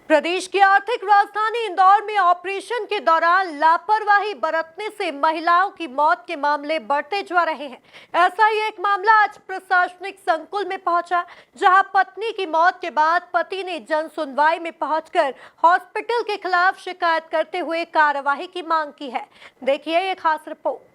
प्रदेश की आर्थिक राजधानी इंदौर में ऑपरेशन के दौरान लापरवाही बरतने से महिलाओं की मौत के मामले बढ़ते जा रहे हैं। ऐसा ही एक मामला आज प्रशासनिक संकुल में पहुंचा, जहां पत्नी की मौत के बाद पति ने जन सुनवाई में पहुंचकर हॉस्पिटल के खिलाफ शिकायत करते हुए कार्रवाई की मांग की है। देखिए ये खास रिपोर्ट।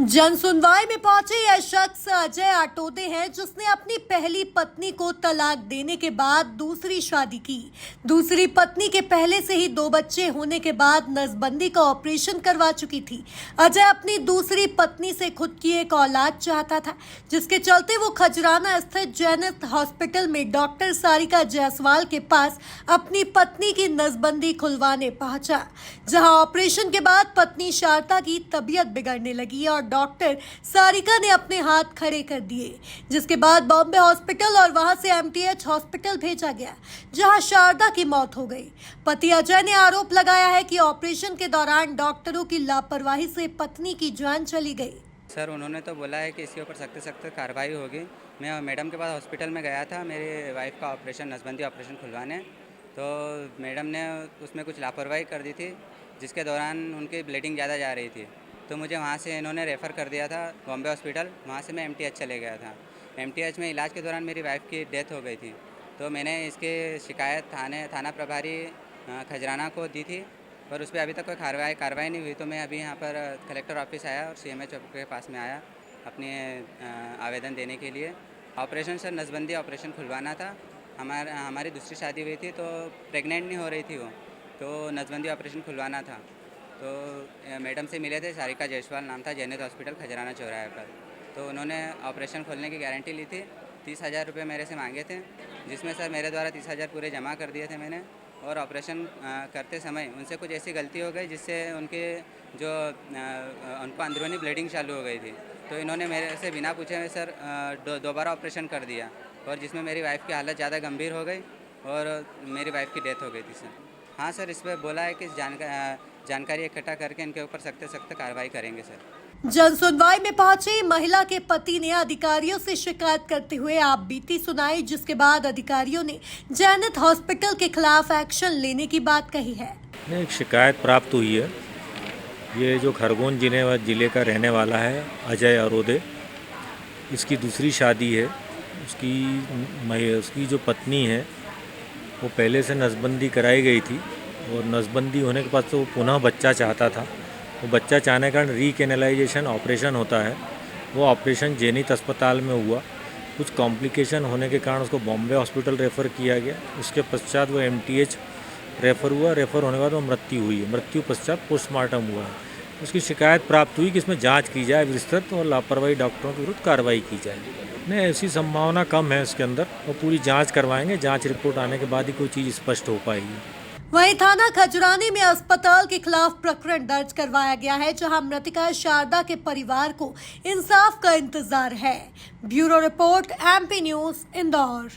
जन सुनवाई में पहुंचे यह शख्स अजय आटोदे हैं, जिसने अपनी पहली पत्नी को तलाक देने के बाद दूसरी शादी की। दूसरी पत्नी के पहले से ही 2 बच्चे होने के बाद नसबंदी का ऑपरेशन करवा चुकी थी। अजय अपनी दूसरी पत्नी से खुद की एक औलाद चाहता था, जिसके चलते वो खजराना स्थित जैनित हॉस्पिटल में डॉक्टर सारिका जायसवाल के पास अपनी पत्नी की नसबंदी खुलवाने पहुंचा, जहां ऑपरेशन के बाद पत्नी शारदा की तबीयत बिगड़ने लगी और डॉक्टर सारिका ने अपने हाथ खड़े कर दिए, जिसके बाद बॉम्बे हॉस्पिटल और वहां से एमटीएच हॉस्पिटल भेजा गया, जहां शारदा की मौत हो गई। पति अजय ने आरोप लगाया है कि ऑपरेशन के दौरान डॉक्टरों की लापरवाही से पत्नी की जान चली गई। सर, उन्होंने तो बोला है कि इसके ऊपर सख्त सख्त कार्रवाई होगी। मैं मैडम के पास हॉस्पिटल में गया था मेरे वाइफ का ऑपरेशन, नसबंदी ऑपरेशन खुलवाने, तो मैडम ने उसमें कुछ लापरवाही कर दी थी, जिसके दौरान उनकी ब्लीडिंग ज़्यादा जा रही थी। तो मुझे वहाँ से इन्होंने रेफ़र कर दिया था बॉम्बे हॉस्पिटल। वहाँ से मैं एमटीएच चले गया था। एमटीएच में इलाज के दौरान मेरी वाइफ की डेथ हो गई थी, तो मैंने इसकी शिकायत थाना प्रभारी खजराना को दी थी, पर उस पर अभी तक कोई कार्रवाई नहीं हुई। तो मैं अभी यहाँ पर कलेक्टर ऑफिस आया और सीएमएच के पास में आया अपने आवेदन देने के लिए। ऑपरेशन सर नसबंदी ऑपरेशन खुलवाना था। हमारी दूसरी शादी हुई थी, तो प्रेग्नेंट नहीं हो रही थी वो, तो नसबंदी ऑपरेशन खुलवाना था। तो मैडम से मिले थे, सारिका जायसवाल नाम था, जैनित हॉस्पिटल खजराना चौराहे पर। तो उन्होंने ऑपरेशन खोलने की गारंटी ली थी। 30,000 रुपये मेरे से मांगे थे, जिसमें सर मेरे द्वारा 30,000 पूरे जमा कर दिए थे मैंने। और ऑपरेशन करते समय उनसे कुछ ऐसी गलती हो गई जिससे उनको अंदरूनी ब्लीडिंग चालू हो गई थी। तो इन्होंने मेरे से बिना पूछे सर दोबारा ऑपरेशन कर दिया, और जिसमें मेरी वाइफ की हालत ज़्यादा गंभीर हो गई और मेरी वाइफ की डेथ हो गई थी सर। हाँ सर, इस पर बोला है कि जानकारी इकट्ठा करके इनके ऊपर सख्त सख्त कार्रवाई करेंगे सर। जन सुनवाई में पहुंचे महिला के पति ने अधिकारियों से शिकायत करते हुए आप बीती सुनाई, जिसके बाद अधिकारियों ने जैनित हॉस्पिटल के खिलाफ एक्शन लेने की बात कही है। एक शिकायत प्राप्त हुई है। ये जो खरगोन जिले का रहने वाला है अजय आटोदे, इसकी दूसरी शादी है। उसकी जो पत्नी है वो पहले से नसबंदी कराई गई थी, और नसबंदी होने के बाद तो वो पुनः बच्चा चाहता था। वो बच्चा चाहने के कारण रीकेनलाइजेशन ऑपरेशन होता है। वो ऑपरेशन जैनित अस्पताल में हुआ। कुछ कॉम्प्लिकेशन होने के कारण उसको बॉम्बे हॉस्पिटल रेफ़र किया गया। उसके पश्चात वो एमटीएच रेफ़र हुआ। रेफ़र होने के बाद वो मृत्यु हुई है। मृत्यु पश्चात पोस्टमार्टम हुआ है। उसकी शिकायत प्राप्त हुई कि इसमें जाँच की जाए विस्तृत, और लापरवाही डॉक्टरों के विरुद्ध कार्रवाई की जाए। नहीं, ऐसी संभावना कम है इसके अंदर। वो पूरी जाँच करवाएंगे। जाँच रिपोर्ट आने के बाद ही कोई चीज़ स्पष्ट हो पाएगी। वहीं थाना खजराने में अस्पताल के खिलाफ प्रकरण दर्ज करवाया गया है, जहां मृतका शारदा के परिवार को इंसाफ का इंतजार है। Bureau report, MP news, Indore.